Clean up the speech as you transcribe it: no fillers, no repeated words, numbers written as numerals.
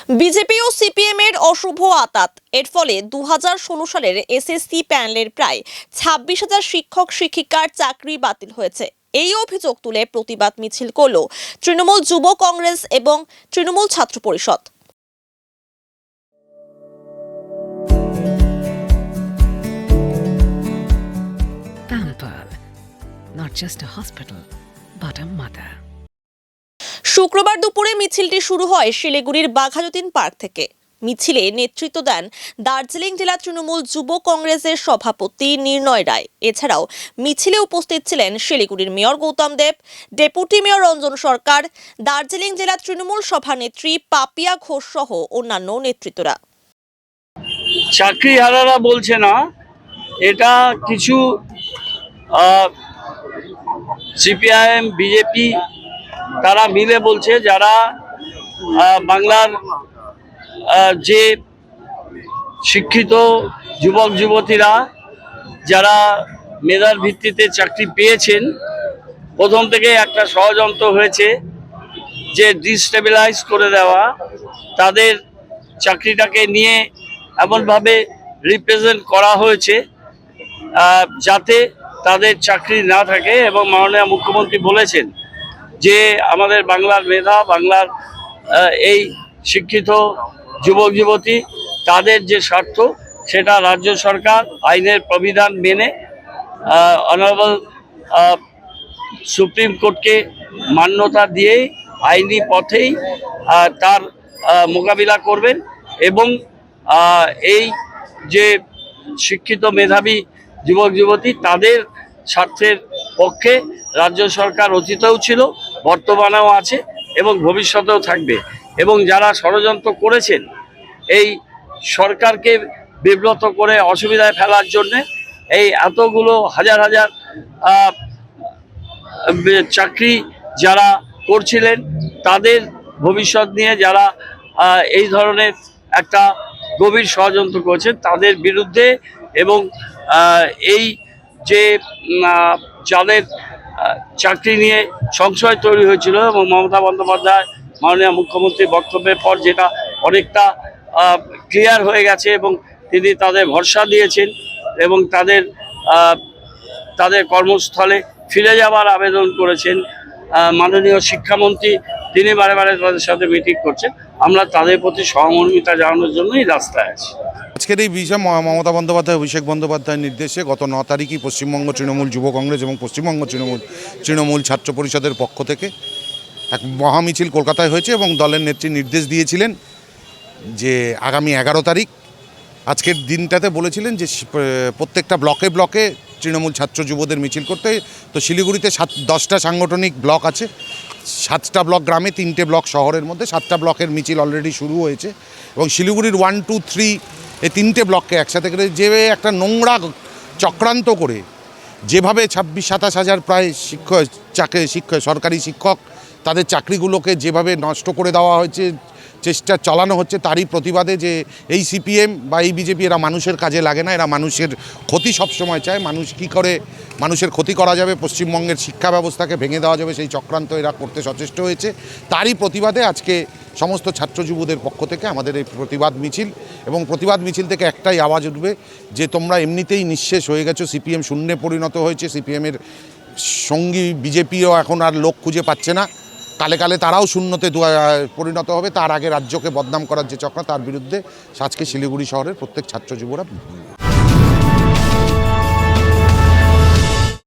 BJP ও CPM এর অশুভ আতাত। এর ফলে 2016 সালের এসএসসি প্যানেলের প্রায় 26,000 শিক্ষক শিক্ষিকার চাকরি বাতিল হয়েছে। এই অভিযোগ তুলে প্রতিবাদ মিছিল করল তৃণমূল যুব কংগ্রেস এবং তৃণমূল ছাত্র পরিষদ। Pampered, not just a hospital, but a mother. শুক্রবার দুপুরে মিছিলটি শুরু হয় শিলিগুড়ির বাঘাযতীন পার্ক থেকে। মিছিলে নেতৃত্ব দেন দার্জিলিং জেলা তৃণমূল যুব কংগ্রেসের সভাপতি নির্ণয় রায়। এছাড়াও মিছিলে উপস্থিত ছিলেন শিলিগুড়ির মেয়র গৌতম দেব, ডেপুটি মেয়র রঞ্জন সরকার, দার্জিলিং জেলা তৃণমূল সভানেত্রী পাপিয়া ঘোষ সহ অন্যান্য নেতৃত্বরা। চাকরিহারারা বলছে না, এটা কিছু সিপিআইএম বিজেপি তারা মিলে বলছে, যারা বাংলার যে শিক্ষিত যুবক যুবতীরা যারা মেধার ভিত্তিতে চাকরি পেয়েছেন, প্রথম থেকে একটা ষড়যন্ত্র হয়েছে যে ডিস্টেবিলাইজ করে দেওয়া, তাদের চাকরিটাকে নিয়ে এমনভাবে রিপ্রেজেন্ট করা হয়েছে যাতে তাদের চাকরি না থাকে। এবং মাননীয় মুখ্যমন্ত্রী বলেছেন যে আমাদের বাংলার মেধা, বাংলার এই শিক্ষিত যুবক যুবতী তাদের যে স্বার্থ, সেটা রাজ্য সরকার আইনের প্রবিধান মেনে অনারেবল সুপ্রিম কোর্টকে মান্যতা দিয়েই আইনি পথেই তার মোকাবিলা করবেন। এবং এই যে শিক্ষিত মেধাবী যুবক যুবতী তাদের স্বার্থের পক্ষে রাজ্য সরকার অতীতেও ছিল, বর্তমানেও আছে এবং ভবিষ্যতেও থাকবে। এবং যারা ষড়যন্ত্র করেছেন এই সরকারকে বিব্রত করে অসুবিধায় ফেলার জন্যে, এই এতগুলো হাজার হাজার চাকরি যারা করছিলেন তাদের ভবিষ্যৎ নিয়ে যারা এই ধরনের একটা গভীর ষড়যন্ত্র করেছেন তাদের বিরুদ্ধে, এবং এই যে যাদের চাকরি নিয়ে সংশয় তৈরি হয়েছিল এবং মমতা বন্দ্যোপাধ্যায় মাননীয় মুখ্যমন্ত্রীর বক্তব্যের পর যেটা অনেকটা ক্লিয়ার হয়ে গেছে এবং তিনি তাদের ভরসা দিয়েছেন এবং তাদের কর্মস্থলে ফিরে যাওয়ার আবেদন করেছেন। মাননীয় শিক্ষামন্ত্রী তিনি বারে বারে তাদের সাথে মিটিং করছেন। আমরা তাদের প্রতি সহমর্মিতা জানানোর জন্যই রাস্তায় আছি। আজকের এই বিষয়ে মমতা বন্দ্যোপাধ্যায়, অভিষেক বন্দ্যোপাধ্যায়ের নির্দেশে গত 9 তারিখই পশ্চিমবঙ্গ তৃণমূল যুব কংগ্রেস এবং পশ্চিমবঙ্গ তৃণমূল ছাত্র পরিষদের পক্ষ থেকে এক মহামিছিল কলকাতায় হয়েছে এবং দলের নেত্রী নির্দেশ দিয়েছিলেন যে আগামী 11 তারিখ আজকের দিনটাতে বলেছিলেন যে প্রত্যেকটা ব্লকে ব্লকে তৃণমূল ছাত্র যুবদের মিছিল করতে। তো শিলিগুড়িতে 10টা সাংগঠনিক ব্লক আছে, 7টা ব্লক গ্রামে, 3টে ব্লক শহরের মধ্যে, 7টা ব্লকের মিছিল অলরেডি শুরু হয়েছে। এবং শিলিগুড়ির 1, 2, 3 এই 3টে ব্লককে একসাথে করে যে একটা নোংরা চক্রান্ত করে যেভাবে 26-27 হাজার প্রায় সরকারি শিক্ষক তাদের চাকরিগুলোকে যেভাবে নষ্ট করে দেওয়া হয়েছে, চেষ্টা চালানো হচ্ছে, তারই প্রতিবাদে যে এই সিপিএম বা এই বিজেপি এরা মানুষের কাজে লাগে না, এরা মানুষের ক্ষতি সবসময় চায়। মানুষ কী করে মানুষের ক্ষতি করা যাবে, পশ্চিমবঙ্গের শিক্ষা ব্যবস্থাকে ভেঙে দেওয়া যাবে, সেই চক্রান্ত এরা করতে সচেষ্ট হয়েছে। তারই প্রতিবাদে আজকে সমস্ত ছাত্র যুবদের পক্ষ থেকে আমাদের এই প্রতিবাদ মিছিল। এবং প্রতিবাদ মিছিল থেকে একটাই আওয়াজ উঠবে যে তোমরা এমনিতেই নিঃশেষ হয়ে গেছো, সিপিএম শূন্যে পরিণত হয়েছে, সিপিএমের সঙ্গী বিজেপিও এখন আর লোক খুঁজে পাচ্ছে না, কালে কালে তারাও শূন্যতে পরিণত হবে। তার আগে রাজ্যকে বদনাম করার যে চক্র, তার বিরুদ্ধে আজকে শিলিগুড়ি শহরের প্রত্যেক ছাত্র যুবরা